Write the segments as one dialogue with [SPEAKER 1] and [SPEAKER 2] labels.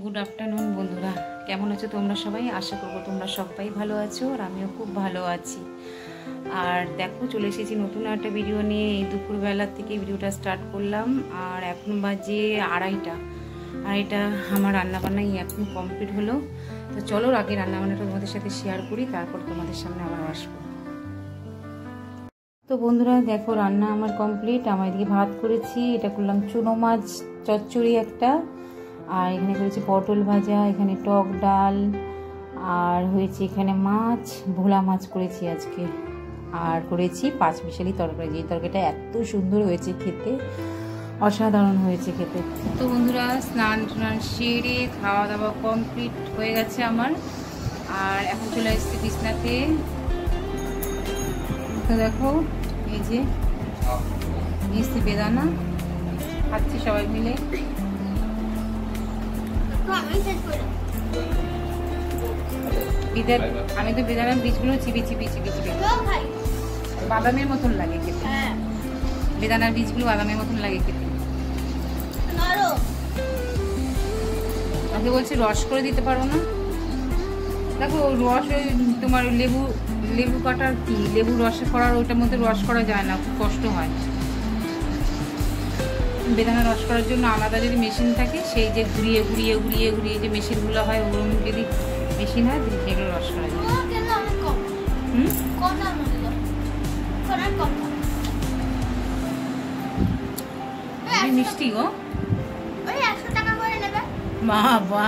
[SPEAKER 1] Good afternoon বন্ধুরা, কেমন আছো তোমরা সবাই? আশা করবো তোমরা সবাই ভালো আছো আর আমিও খুব ভালো আছি। আর দেখো, চলে এসেছি নতুন একটা ভিডিও নিয়ে। এই দুপুরবেলা থেকে ভিডিওটা স্টার্ট করলাম আর এখন বাজে আড়াইটা। আমার রান্নাবান্নাই এখন কমপ্লিট হলো। তো চলো আগে রান্নাবান্নাটা তোমাদের সাথে শেয়ার করি, তারপর তোমাদের সামনে আবার আসবো। তো বন্ধুরা দেখো, রান্না আমার কমপ্লিট। আমার এদিকে ভাত করেছি, এটা করলাম চুনো মাছ চচ্চড়ি একটা, আর এখানে করেছি পটল ভাজা, এখানে টক ডাল, আর হয়েছে এখানে মাছ, ভোলা মাছ করেছি আজকে, আর করেছি পাঁচমিশালি তরকারি। যে তরকারিটা এত সুন্দর হয়েছে খেতে, অসাধারণ হয়েছে খেতে। তো বন্ধুরা, স্নান টান সেরে খাওয়া দাওয়া কমপ্লিট হয়ে গেছে আমার, আর এখন চলে এসেছি বিছনাতে। তো দেখো, এই যে মিষ্টি বেদানা খাচ্ছি সবাই মিলে। আমি তো বেদানার বীজগুলো চিবি বাদামের মতন লাগে খেতে। বেদানার বীজগুলো বাদামের মতন লাগে খেতে। আমাকে বলছি রস করে দিতে পারো না? দেখো রস, ওই তোমার লেবু কাটার কি, লেবু রসে করার, ওইটার মধ্যে রস করা যায় না, খুব কষ্ট হয়। বেদানা রস করার জন্য আলাদা যদি মেশিন থাকে, সেই যে ঘুরিয়ে ঘুরিয়ে ঘুরিয়ে ঘুরিয়ে যে মেশিনগুলো হয়, ওরকম যদি মেশিন হয় সেগুলো রস করা যায়। মিষ্টি গো, বাবা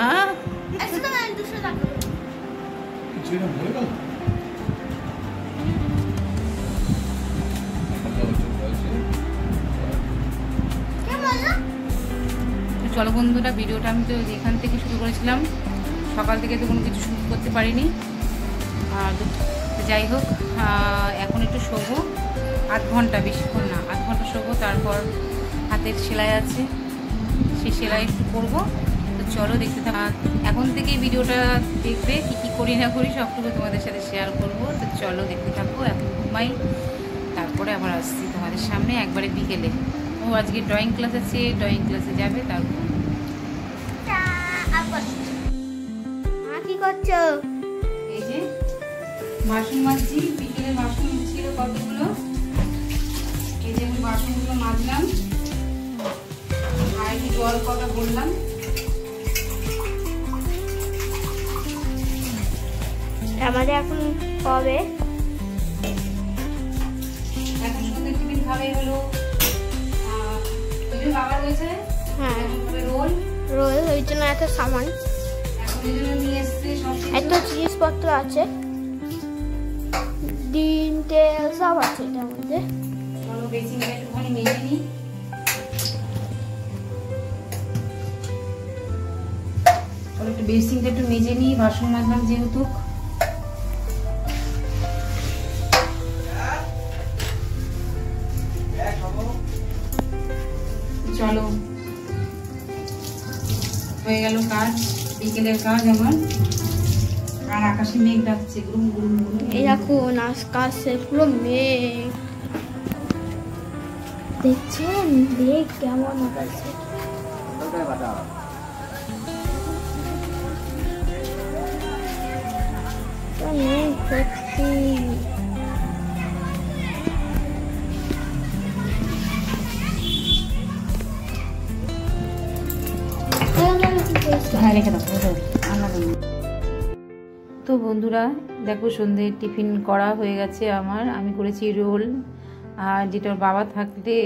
[SPEAKER 1] চলো বন্ধুরা, ভিডিওটা আমি তো এখান থেকে শুরু করেছিলাম, সকাল থেকে তো কোনো কিছু শুরু করতে পারিনি। আর যাই হোক, এখন একটু শোবো, আধ ঘন্টা, বেশিক্ষণ না, আধ ঘন্টা শোবো। তারপর হাতের সেলাই আছে, সেই সেলাই একটু করবো। তো চলো দেখতে থাকা, এখন থেকেই ভিডিওটা দেখবে, কী কী করি না করি সবটুকু তোমাদের সাথে শেয়ার করবো। তো চলো দেখতে থাকো, এখন ঘুমাই, তারপরে আবার আসছি তোমাদের সামনে একবারে বিকেলে। ও আজকে ড্রয়িং ক্লাস আছে, ড্রয়িং ক্লাসে যাবে। তারপর
[SPEAKER 2] কি করছো?
[SPEAKER 1] এই যে বাসন মাজছি, বিকেলে বাসন ছিল কতগুলো, এই যে আমি বাসনগুলো মাজলাম, আর একটু জল কথা বললাম।
[SPEAKER 2] আমাদের এখন কবে?
[SPEAKER 1] এখন সন্ধ্যে টিফিন খাবে হলো, বাবা রয়েছে,
[SPEAKER 2] হ্যাঁ,
[SPEAKER 1] রোল
[SPEAKER 2] রোল, ওই জন্য এত সামান,
[SPEAKER 1] এখন এই জন্য নিয়ে এসছে সব,
[SPEAKER 2] এত জিনিসপত্র আছে, ডিম তেল সব আছে এটার মধ্যে।
[SPEAKER 1] চলো বেসিনটা একটুখানি মেজে নিই। চলো একটু বেসিনটা একটু মেজে নিই, বাসন মাজলাম যেহেতু। চলো হয়ে গেল কাজ, বিকেলের কাজ আমার। আর আকাশে মেঘ ডাকছে, গুরুম গুরুম গুরুম।
[SPEAKER 2] এই দেখুন আকাশে পুরো মেঘ, দেখছেন মেঘ কেমন আকাশে। মেঘ সত্যি
[SPEAKER 1] তো বন্ধুরা দেখো, সন্ধ্যে টিফিন করা হয়ে গেছে আমার। আমি করেছি রোল, আর যেটা ওর বাবা থাকলে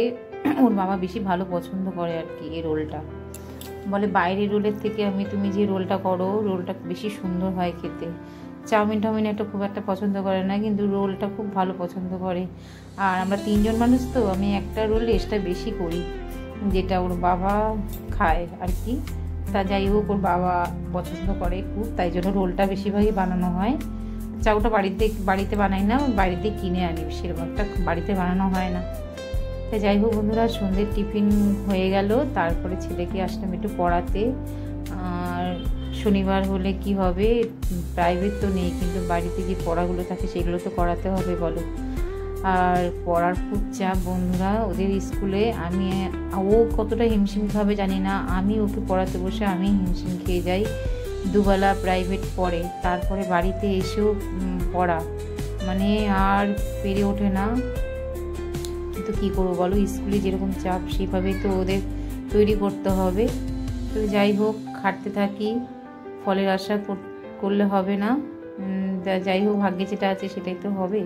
[SPEAKER 1] ওর বাবা বেশি ভালো পছন্দ করে আর কি। এই রোলটা বলে বাইরের রোলের থেকে তুমি যে রোলটা করো, রোলটা বেশি সুন্দর হয় খেতে। চাউমিন টাউমিন একটা খুব একটা পছন্দ করে না, কিন্তু রোলটা খুব ভালো পছন্দ করে। আর আমরা তিনজন মানুষ, তো আমি একটা রোল এক্সট্রা বেশি করি, যেটা ওর বাবা খায় আর কি। তা যাই হোক, ওর বাবা পছন্দ করে খুব, তাই জন্য রোলটা বেশিরভাগই বানানো হয়। চাউটা বাড়িতে বানাই না, বাড়িতে কিনে আনি, সেরকম একটা বাড়িতে বানানো হয় না। তো যাই হোক বন্ধুরা, সন্ধ্যের টিফিন হয়ে গেল, তারপরে ছেলেকে আসলাম একটু পড়াতে। আর শনিবার হলে কি হবে, প্রাইভেট তো নেই, কিন্তু বাড়িতে যে পড়াগুলো থাকে সেগুলো তো করাতে হবে বলো। আর পড়ার খুব চাপ বন্ধুরা ওদের স্কুলে। ও কতটা হিমশিম খাবে জানি না, আমি ওকে পড়াতে বসে আমি হিমশিম খেয়ে যাই। দুবেলা প্রাইভেট পড়ে, তারপরে বাড়িতে এসেও পড়া, মানে আর পেরে ওঠে না। কিন্তু কী করবো বলো, স্কুলে যেরকম চাপ সেভাবেই তো ওদের তৈরি করতে হবে। তো যাই হোক, খাটতে থাকি, ফলের আশা করলে হবে না। যাই হোক, ভাগ্যে যেটা আছে সেটাই তো হবে।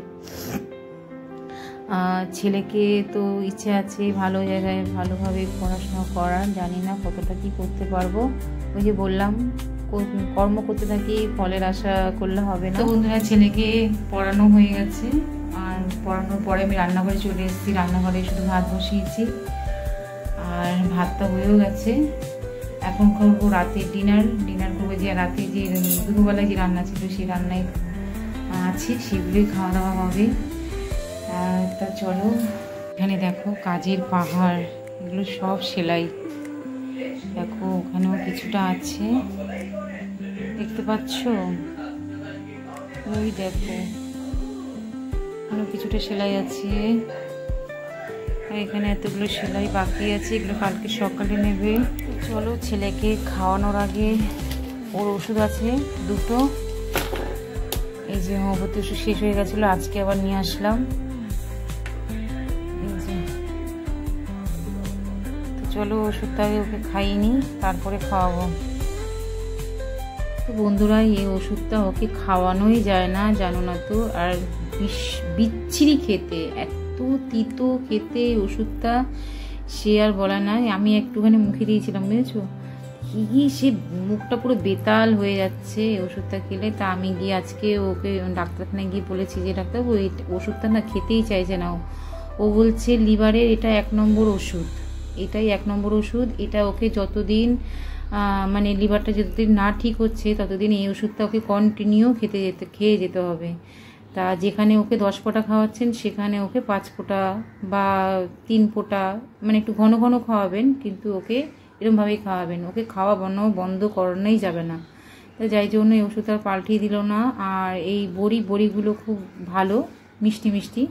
[SPEAKER 1] ছেলেকে তো ইচ্ছে আছে ভালো জায়গায় ভালোভাবে পড়াশোনা করার, জানি না কতটা কি করতে পারবো। ওই যে বললাম, কর্ম করতে থাকি, ফলের আশা করলে হবে না। তো বন্ধুরা, ছেলেকে পড়ানো হয়ে গেছে, আর পড়ানোর পরে আমি রান্নাঘরে চলে এসেছি। রান্নাঘরে শুধু ভাত বসিয়েছি, আর ভাতটা হয়েও গেছে। এখন করবো রাতের ডিনার করবো। যে রাতে যে দুপুরবেলায় যে রান্না ছিল সেই রান্নাই আছে, সেগুলোই খাওয়া দাওয়া হবে। তা চলো, এখানে দেখো কাজের পাহাড়, এগুলো সব সেলাই। দেখো ওখানেও কিছুটা আছে, দেখতে পাচ্ছ? ওই দেখো ওখানেও কিছুটা সেলাই আছে, আর এখানে এতগুলো সেলাই বাকি আছে, এগুলো কালকে সকালে নেবে। চলো, ছেলেকে খাওয়ানোর আগে ওর ওষুধ আছে দুটো। এই যে হোমিওপ্যাথি ওষুধ শেষ হয়ে গেছিলো, আজকে আবার নিয়ে আসলাম। চলো, ওষুধটা আগে ওকে খাইনি, তারপরে খাওয়াবো। তো বন্ধুরা, এই ওষুধটা ওকে খাওয়ানোই যায় না, জানো না তো। আর বিচ্ছিরি খেতে, এত তিতো খেতে ওষুধটা, সে আর বলা নাই। আমি একটুখানি মুখে দিয়েছিলাম, বুঝেছো? কি সে মুখটা পুরো বেতাল হয়ে যাচ্ছে ওষুধটা খেলে। তা আমি গিয়ে আজকে ওকে ডাক্তারখানায় গিয়ে বলেছি যে ডাক্তারবাবু, এই ওষুধটা না খেতেই চাইছে না। ও বলছে লিভারের এটা 1 নম্বর ওষুধ, এটাই 1 নম্বর ওষুধ। এটা ওকে যতদিন মানে লিভারটা যতদিন না ঠিক হচ্ছে ততদিন এই ওষুধটা ওকে কন্টিনিউ খেয়ে যেতে হবে। তা যেখানে ওকে 10 ফোঁটা খাওয়াচ্ছেন সেখানে ওকে 5 ফোঁটা বা 3 ফোঁটা, মানে একটু ঘন ঘন খাওয়াবেন, কিন্তু ওকে এরকমভাবেই খাওয়াবেন। ওকে খাওয়া বন্ধ করানোই যাবে না। তা যাই জন্য এই ওষুধটা পাল্টিয়ে দিল না। আর এই বড়িগুলো খুব ভালো, মিষ্টি মিষ্টি।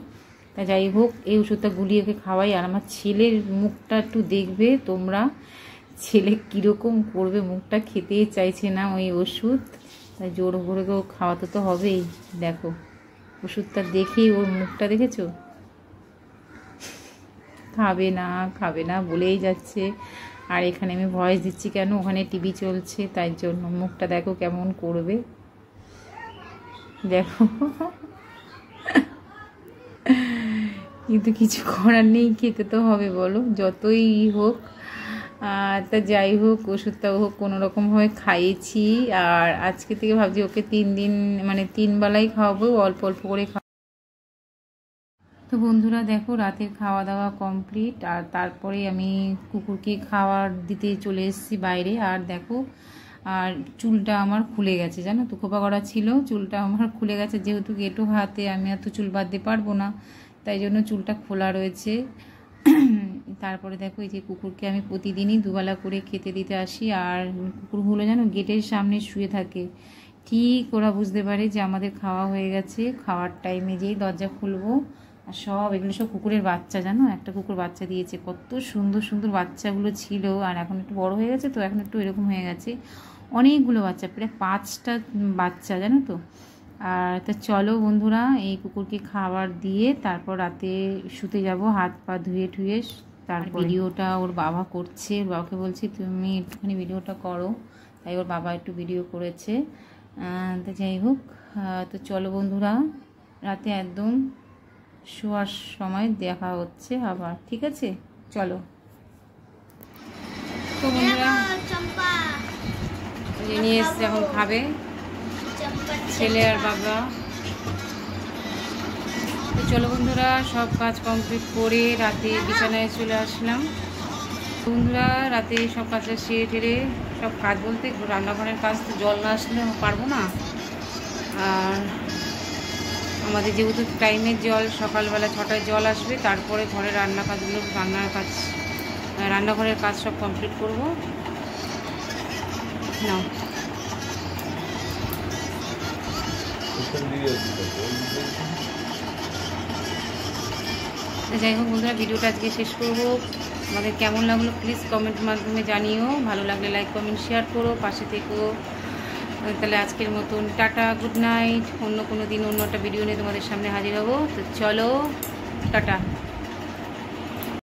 [SPEAKER 1] তা যাই হোক, এই ওষুধটা গুলিয়ে ওকে খাওয়াই। আর আমার ছেলের মুখটা একটু দেখবে তোমরা, ছেলে কীরকম করবে, মুখটা খেতেই চাইছে না ওই ওষুধ। তাই জোর করে খাওয়াতে তো হবেই। দেখো ওষুধটা দেখেই ওর মুখটা দেখেছো, খাবে না বলেই যাচ্ছে। আর এখানে আমি ভয়েস দিচ্ছি কেন, ওখানে টিভি চলছে, তাই জন্য। মুখটা দেখো কেমন করবে, দেখো। কিন্তু কিছু করার নেই, খেতে তো হবে বলো, যতই হোক। তা যাই হোক, ওষুধটা হোক কোনোরকমভাবে খাইয়েছি। আর আজকে থেকে ভাবছি ওকে 3 দিন, মানে 3 বেলাই খাওয়াবো, অল্প অল্প করে খাওয়া। তো বন্ধুরা দেখো, রাতের খাওয়া দাওয়া কমপ্লিট। আর তারপরে আমি কুকুরকে খাবার দিতে চলে এসেছি বাইরে। আর দেখো, আর চুলটা আমার খুলে গেছে, জানো তো, খোপা করা ছিল, চুলটা আমার খুলে গেছে। যেহেতু গেটো হাতে, আমি এত চুল বাঁধতে পারবো না, তাই জন্য চুলটা খোলা রয়েছে। তারপরে দেখো, এই যে কুকুরকে আমি প্রতিদিনই দুবেলা করে খেতে দিতে আসি। আর কুকুরগুলো জানো গেটের সামনে শুয়ে থাকে, ঠিক ওরা বুঝতে পারে যে আমাদের খাওয়া হয়ে গেছে। খাওয়ার টাইমে যেই দরজা খুলবো, আর সব এগুলো সব কুকুরের বাচ্চা, জানো। একটা কুকুর বাচ্চা দিয়েছে, কত সুন্দর সুন্দর বাচ্চাগুলো ছিল। আর এখন একটু বড় হয়ে গেছে, তো এখন একটু এরকম হয়ে গেছে। অনেকগুলো বাচ্চা, প্রায় 5টা বাচ্চা, জানো তো। আর তা চলো বন্ধুরা, এই কুকুরকে খাবার দিয়ে তারপর রাতে শুতে যাব, হাত পা ধুয়ে ঠুয়ে। তার ভিডিওটা ওর বাবা করছে, ওর বাবাকে বলছি তুমি একটুখানি ভিডিওটা করো, তাই ওর বাবা একটু ভিডিও করেছে। তো যাই হোক, তো চলো বন্ধুরা, রাতে একদম শোয়ার সময় দেখা হচ্ছে আবার, ঠিক আছে? চলো। তো বন্ধুরা, নিয়ে এসছে, এখন খাবে ছেলে আর বাবা। তো চলো বন্ধুরা, সব কাজ কমপ্লিট করে রাতে বিছানায় চলে আসলাম। বন্ধুরা, রাতে সব কাজটা সেরে টেরে, সব কাজ বলতে রান্নাঘরের কাজ, তো জল না আসলে পারবো না। আর আমাদের যেহেতু টাইমের জল, সকালবেলা 6টায় জল আসবে, তারপরে ঘরের রান্নাঘরের কাজ সব কমপ্লিট করবো। নাও, যাই হোক বন্ধুরা, ভিডিওটা আজকে শেষ করবো। আমাদের কেমন লাগলো প্লিজ কমেন্টের মাধ্যমে জানিও। ভালো লাগলে লাইক কমেন্ট শেয়ার করো, পাশে থেকো। তাহলে আজকের মতন টাটা, গুড নাইট। অন্য কোনো দিন অন্য একটা ভিডিও নিয়ে তোমাদের সামনে হাজির হবো। তো চলো, টাটা।